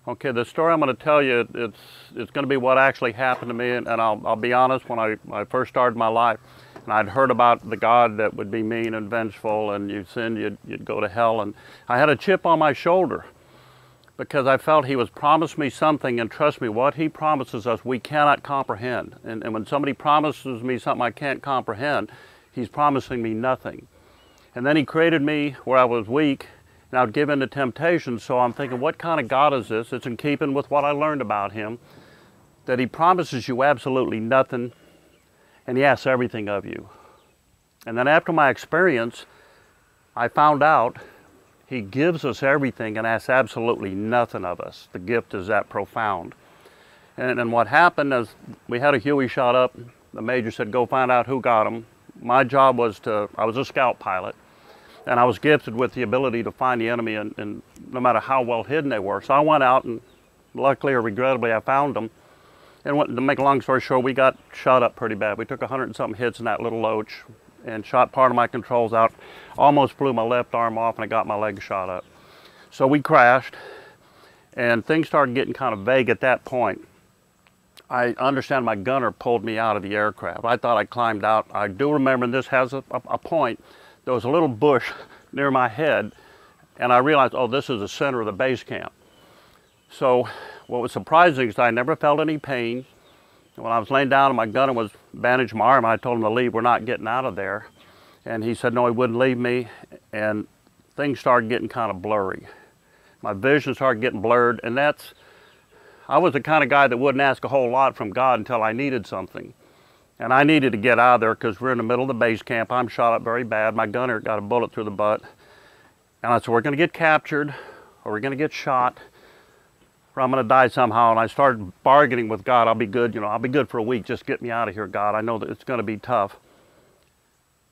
Okay, the story I'm going to tell you, it's going to be what actually happened to me, and I'll be honest, when I first started my life, and I'd heard about the God that would be mean and vengeful, and you sinned, you'd go to hell, and I had a chip on my shoulder because I felt he was promised me something, and trust me, what he promises us we cannot comprehend. And when somebody promises me something I can't comprehend, he's promising me nothing. And then he created me where I was weak, and I'd give in to temptation, so I'm thinking, what kind of God is this? It's in keeping with what I learned about him, that he promises you absolutely nothing, and he asks everything of you. And then after my experience, I found out he gives us everything and asks absolutely nothing of us. The gift is that profound. And what happened is we had a Huey shot up. The major said, go find out who got him. My job was I was a scout pilot, and I was gifted with the ability to find the enemy, and no matter how well hidden they were. So I went out, and luckily or regrettably, I found them. And to make a long story short, we got shot up pretty bad. We took 100 and something hits in that little loach and shot part of my controls out. Almost blew my left arm off, and I got my leg shot up. So we crashed, and things started getting kind of vague at that point. I understand my gunner pulled me out of the aircraft. I thought I climbed out. I do remember, and this has a point, there was a little bush near my head, and I realized, oh, this is the center of the base camp. So what was surprising is I never felt any pain. When I was laying down and my gunner was bandaging my arm, I told him to leave, we're not getting out of there. And he said no, he wouldn't leave me, and things started getting kind of blurry. My vision started getting blurred, and I was the kind of guy that wouldn't ask a whole lot from God until I needed something. And I needed to get out of there because we're in the middle of the base camp. I'm shot up very bad. My gunner got a bullet through the butt. And I said, we're going to get captured, or we're going to get shot, or I'm going to die somehow. And I started bargaining with God. I'll be good, I'll be good for a week. Just get me out of here, God. I know that it's going to be tough.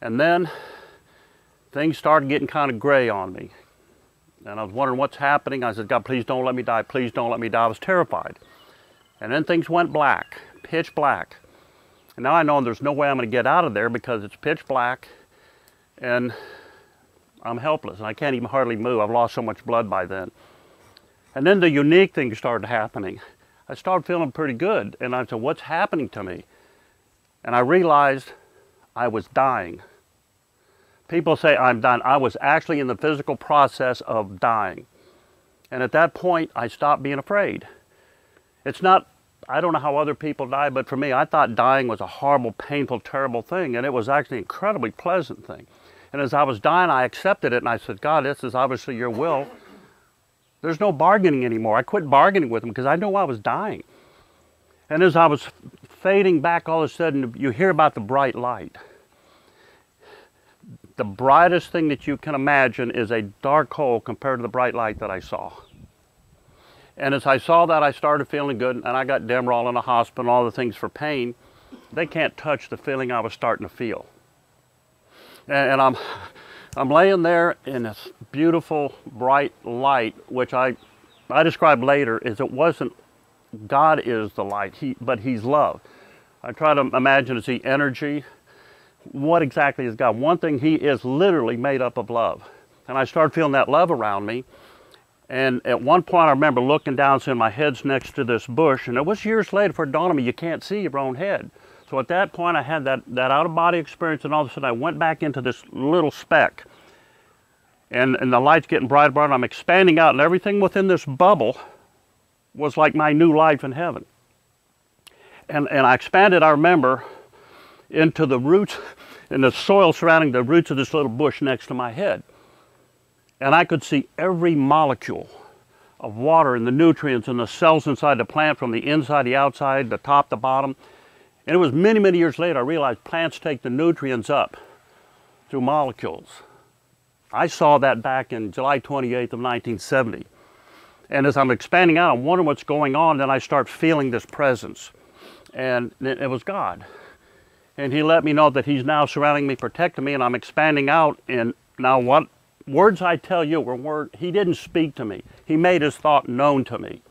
And then things started getting kind of gray on me. And I was wondering what's happening. I said, God, please don't let me die. Please don't let me die. I was terrified. And then things went black, pitch black. And now I know there's no way I'm going to get out of there because it's pitch black and I'm helpless and I can't even hardly move. I've lost so much blood by then. And then the unique thing started happening. I started feeling pretty good, and I said, what's happening to me? And I realized I was dying. People say I'm dying. I was actually in the physical process of dying. And at that point, I stopped being afraid. It's not, I don't know how other people die, but for me, I thought dying was a horrible, painful, terrible thing, and it was actually an incredibly pleasant thing. And as I was dying, I accepted it, and I said, God, this is obviously your will. There's no bargaining anymore. I quit bargaining with him because I knew I was dying. And as I was fading back, all of a sudden, you hear about the bright light. The brightest thing that you can imagine is a dark hole compared to the bright light that I saw. And as I saw that, I started feeling good, and I got Demerol in the hospital, all the things for pain. They can't touch the feeling I was starting to feel. And I'm laying there in this beautiful, bright light, which I described later as it wasn't, God is the light, but he's love. I try to imagine, is he energy? What exactly is God? One thing, he is literally made up of love. And I started feeling that love around me. And at one point I remember looking down, seeing my head's next to this bush, and it was years later for it dawned on me, you can't see your own head. So at that point I had that out-of-body experience, and all of a sudden I went back into this little speck. And the light's getting brighter and brighter, and I'm expanding out, and everything within this bubble was like my new life in heaven. And I expanded, I remember, into the roots, in the soil surrounding the roots of this little bush next to my head. And I could see every molecule of water and the nutrients and the cells inside the plant, from the inside, the outside, the top, the bottom. And it was many, many years later I realized plants take the nutrients up through molecules. I saw that back in July 28th of 1970. And as I'm expanding out, I'm wondering what's going on, then I start feeling this presence. And it was God. And he let me know that he's now surrounding me, protecting me, and I'm expanding out. And now what words I tell you were words, he didn't speak to me. He made his thought known to me.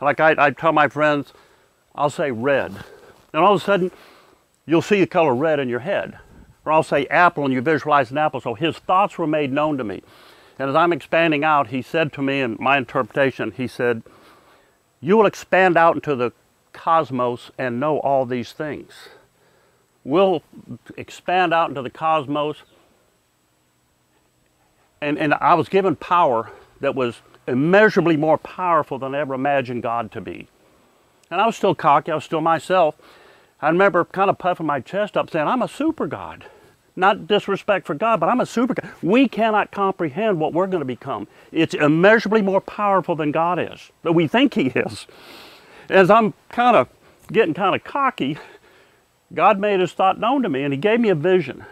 Like I tell my friends, I'll say red. And all of a sudden, you'll see the color red in your head. Or I'll say apple, and you visualize an apple. So his thoughts were made known to me. And as I'm expanding out, he said to me, in my interpretation, he said, you will expand out into the cosmos and know all these things. We'll expand out into the cosmos. And I was given power that was immeasurably more powerful than I ever imagined God to be. And I was still cocky, I was still myself. I remember kind of puffing my chest up saying, I'm a super God. Not disrespect for God, but I'm a super God. We cannot comprehend what we're going to become. It's immeasurably more powerful than God is, but we think He is. As I'm kind of getting kind of cocky, God made His thought known to me, and He gave me a vision.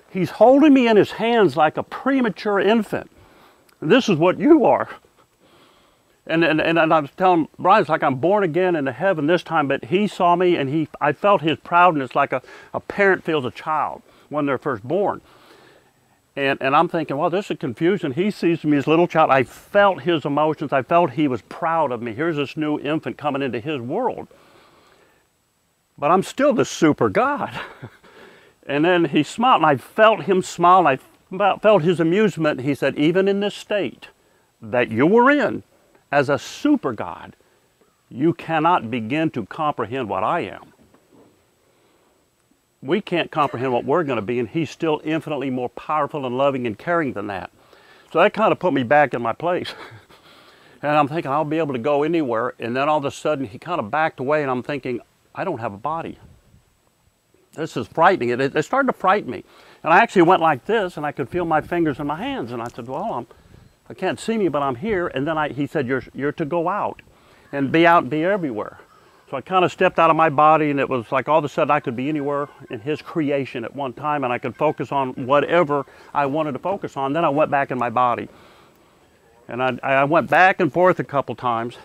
He's holding me in His hands like a premature infant. This is what you are. And I was telling Brian, it's like I'm born again into heaven this time, but he saw me and I felt his proudness like a parent feels a child when they're first born. And I'm thinking, well, this is confusion. He sees me as a little child. I felt his emotions. I felt he was proud of me. Here's this new infant coming into his world. But I'm still the super God. And then he smiled, and I felt him smile, and I felt his amusement. He said, even in this state that you were in, as a super God, you cannot begin to comprehend what I am. We can't comprehend what we're going to be, and He's still infinitely more powerful and loving and caring than that. So that kind of put me back in my place. And I'm thinking, I'll be able to go anywhere. And then all of a sudden, He kind of backed away, and I'm thinking, I don't have a body. This is frightening. It started to frighten me. And I actually went like this, and I could feel my fingers in my hands. And I said, well, I can't see me, but I'm here. And then He said, you're to go out and be everywhere. So I kind of stepped out of my body, and it was like all of a sudden I could be anywhere in His creation at one time, and I could focus on whatever I wanted to focus on. Then I went back in my body. And I went back and forth a couple times.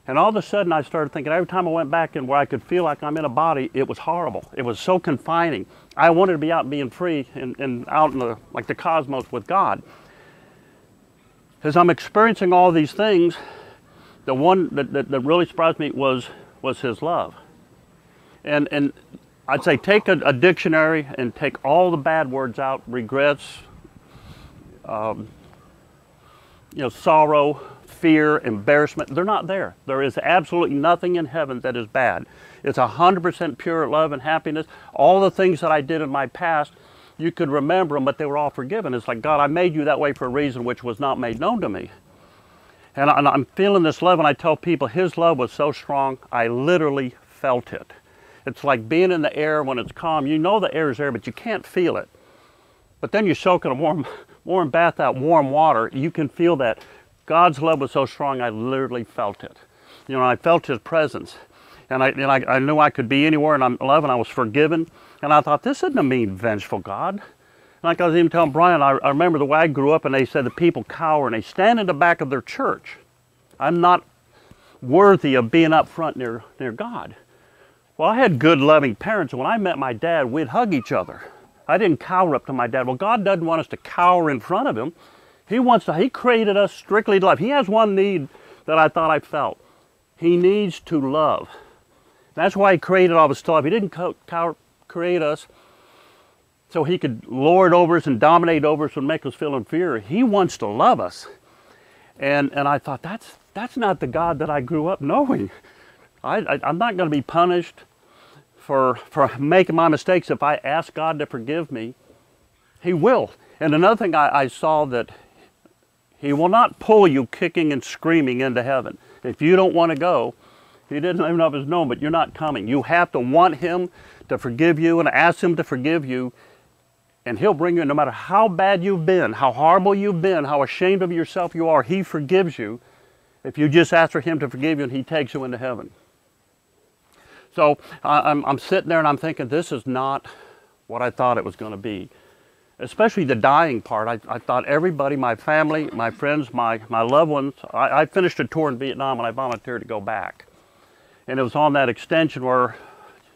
And all of a sudden I started thinking, every time I went back in where I could feel like I'm in a body, it was horrible. It was so confining. I wanted to be out being free and out in the cosmos with God. As I'm experiencing all these things, the one that really surprised me was His love. And I'd say take a dictionary and take all the bad words out, regrets, sorrow, fear, embarrassment. They're not there. There is absolutely nothing in heaven that is bad. It's 100% pure love and happiness. All the things that I did in my past, you could remember them, but they were all forgiven. It's like, God, I made you that way for a reason which was not made known to me. And I'm feeling this love, and I tell people His love was so strong, I literally felt it. It's like being in the air when it's calm. You know the air is there, but you can't feel it. But then you soak in a warm bath out warm water, you can feel that. God's love was so strong, I literally felt it. I felt His presence. And I knew I could be anywhere, and I'm loved, and I was forgiven. And I thought, this isn't a mean, vengeful God. Like I was even telling Brian, I remember the way I grew up, and they said the people cower, and they stand in the back of their church. I'm not worthy of being up front near God. Well, I had good, loving parents, and when I met my dad, we'd hug each other. I didn't cower up to my dad. Well, God doesn't want us to cower in front of Him. He created us strictly to love. He has one need that I thought I felt. He needs to love. That's why He created all of us to love. He didn't create us so He could lord over us and dominate over us and make us feel inferior. He wants to love us. And I thought, that's not the God that I grew up knowing. I'm not going to be punished for making my mistakes. If I ask God to forgive me, He will. And another thing I saw that He will not pull you kicking and screaming into heaven. If you don't want to go, He didn't even know if it's known, but you're not coming. You have to want Him to forgive you and ask Him to forgive you, and He'll bring you in. No matter how bad you've been, how horrible you've been, how ashamed of yourself you are, He forgives you if you just ask for Him to forgive you, and He takes you into heaven. So I'm sitting there and I'm thinking, this is not what I thought it was going to be. Especially the dying part. I thought everybody, my family, my friends, my loved ones, I finished a tour in Vietnam and I volunteered to go back. And it was on that extension where,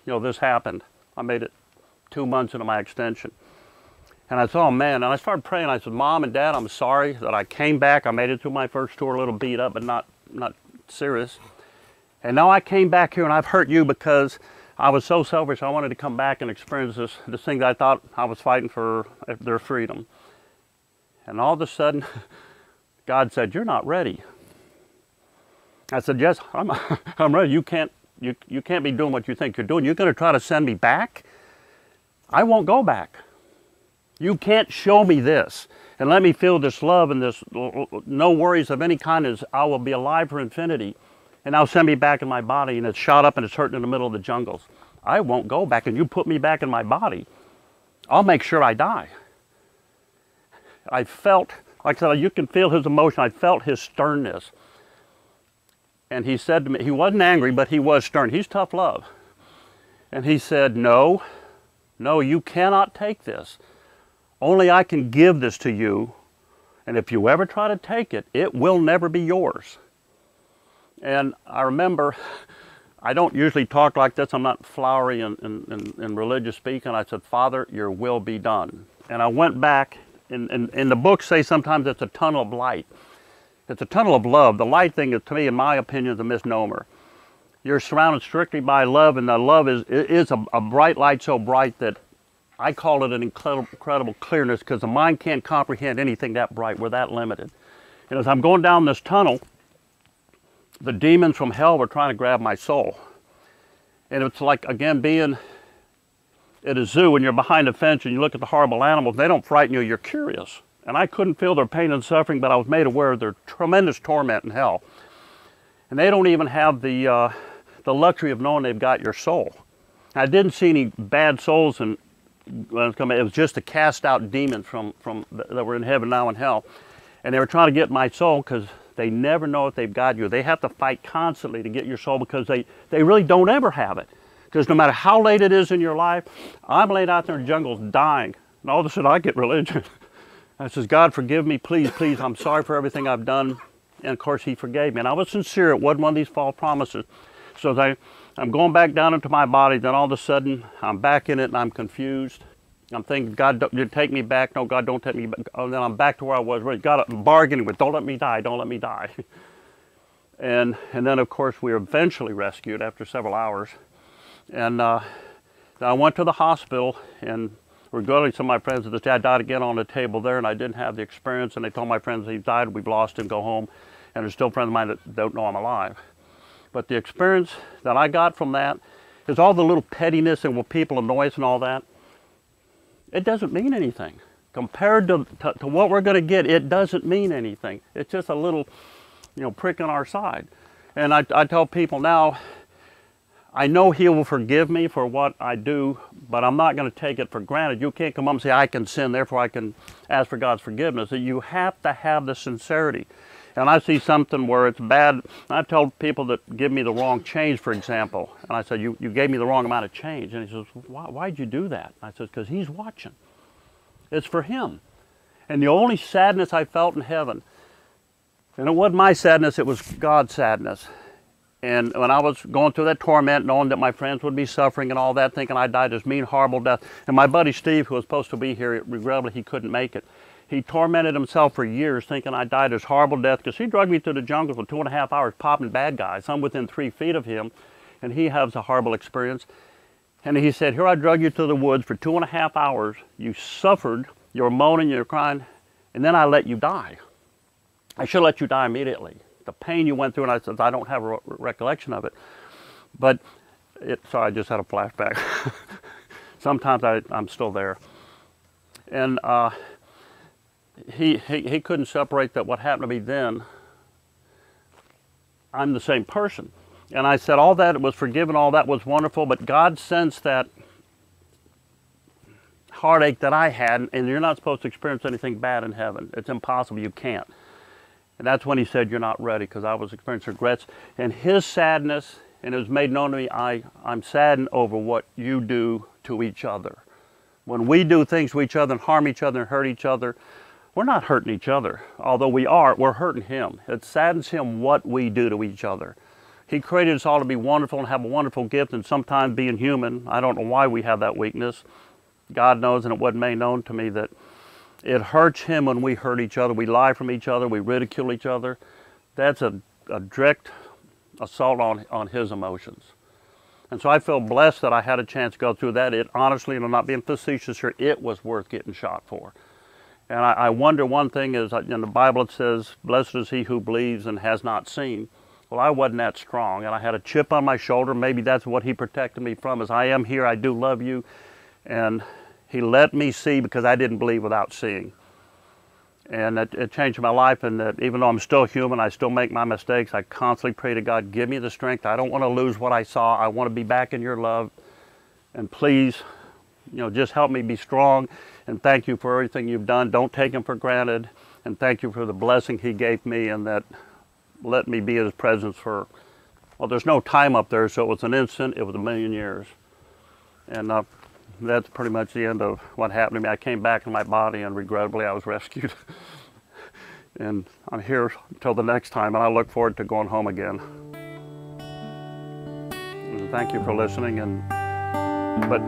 this happened. I made it 2 months into my extension. And I thought, oh man, and I started praying. I said, Mom and Dad, I'm sorry that I came back. I made it through my first tour a little beat up, but not serious. And now I came back here and I've hurt you because I was so selfish. I wanted to come back and experience this thing that I thought I was fighting for their freedom. And all of a sudden, God said, you're not ready. I said, yes, I'm ready. You can't be doing what you think you're doing. You're going to try to send me back? I won't go back. You can't show me this and let me feel this love and this no worries of any kind as I will be alive for infinity. And now send me back in my body and it's shot up and it's hurting in the middle of the jungles. I won't go back, and you put me back in my body, I'll make sure I die. I felt, like I said, you can feel his emotion. I felt his sternness. And he said to me, he wasn't angry, but he was stern. He's tough love. And he said, no, you cannot take this. Only I can give this to you. And if you ever try to take it, it will never be yours. And I remember, I don't usually talk like this. I'm not flowery in religious speak. And I said, Father, your will be done. And I went back, and the books say sometimes it's a tunnel of light. It's a tunnel of love. The light thing is, to me, in my opinion, is a misnomer. You're surrounded strictly by love, and the love is a bright light so bright that I call it an incredible clearness, because the mind can't comprehend anything that bright. We're that limited. And as I'm going down this tunnel, the demons from hell were trying to grab my soul. And it's like, again, being at a zoo and you're behind a fence and you look at the horrible animals. They don't frighten you, you're curious. And I couldn't feel their pain and suffering, but I was made aware of their tremendous torment in hell. And they don't even have the luxury of knowing they've got your soul. I didn't see any bad souls, and it was just to cast out demons that were in heaven, now in hell. And they were trying to get my soul, because they never know if they've got you. They have to fight constantly to get your soul, because they really don't ever have it. Because no matter how late it is in your life, I'm laid out there in the jungles dying. And all of a sudden I get religion. I says, God, forgive me, please, please. I'm sorry for everything I've done. And of course he forgave me. And I was sincere. It wasn't one of these false promises. So as I'm going back down into my body, then all of a sudden I'm back in it and I'm confused. I'm thinking, God, don't take me back. No, God, don't take me back. Oh, then I'm back to where I was. God, I'm bargaining with, don't let me die, don't let me die. And then, of course, we were eventually rescued after several hours. And I went to the hospital, and regrettably, some of my friends said, this dad died again on the table there, and I didn't have the experience. And they told my friends he died, we've lost him, go home. And there's still friends of mine that don't know I'm alive. But the experience that I got from that is all the little pettiness and what people annoy us and all that. It doesn't mean anything. Compared to what we're going to get, it doesn't mean anything. It's just a little, prick on our side. And I tell people now, I know he will forgive me for what I do, but I'm not going to take it for granted. You can't come up and say, I can sin, therefore I can ask for God's forgiveness. You have to have the sincerity. And I see something where it's bad. I tell people that give me the wrong change, for example. And I said, you gave me the wrong amount of change. And he says, why'd you do that? I said, because he's watching. It's for him. And the only sadness I felt in heaven, and it wasn't my sadness, it was God's sadness. And when I was going through that torment, knowing that my friends would be suffering and all that, thinking I died this mean, horrible death. And my buddy Steve, who was supposed to be here, regrettably he couldn't make it. He tormented himself for years, thinking I died this horrible death, because he dragged me through the jungle for 2.5 hours, popping bad guys. I'm within 3 feet of him, and he has a horrible experience. And he said, here I drug you to the woods for 2.5 hours. You suffered, you were moaning, you were crying, and then I let you die. I should let you die immediately. The pain you went through, and I said, I don't have a recollection of it. But, sorry, I just had a flashback. Sometimes I'm still there. And he couldn't separate that what happened to me then, I'm the same person. And I said all that was forgiven, all that was wonderful, but God sensed that heartache that I had, and you're not supposed to experience anything bad in heaven. It's impossible, you can't. And that's when he said, you're not ready, because I was experiencing regrets. And his sadness, and it was made known to me, I'm saddened over what you do to each other. When we do things to each other and harm each other and hurt each other, we're not hurting each other. Although we're hurting him. It saddens him what we do to each other. He created us all to be wonderful and have a wonderful gift, and sometimes being human, I don't know why we have that weakness. God knows, and it wasn't made known to me that it hurts him when we hurt each other. We lie from each other, we ridicule each other. That's a direct assault on his emotions. And so I feel blessed that I had a chance to go through that. It honestly, and I'm not being facetious here, it was worth getting shot for. And I wonder, one thing is, in the Bible it says, blessed is he who believes and has not seen. Well, I wasn't that strong, and I had a chip on my shoulder. Maybe that's what he protected me from, is I am here, I do love you. And he let me see because I didn't believe without seeing. And it changed my life, and that even though I'm still human, I still make my mistakes, I constantly pray to God, give me the strength. I don't want to lose what I saw. I want to be back in your love. And please, just help me be strong. And thank you for everything you've done. Don't take him for granted. And thank you for the blessing he gave me, and that let me be in his presence for, well, there's no time up there, so it was an instant, it was 1,000,000 years. And that's pretty much the end of what happened to me. I came back in my body, and regrettably I was rescued. And I'm here until the next time, and I look forward to going home again. And thank you for listening. But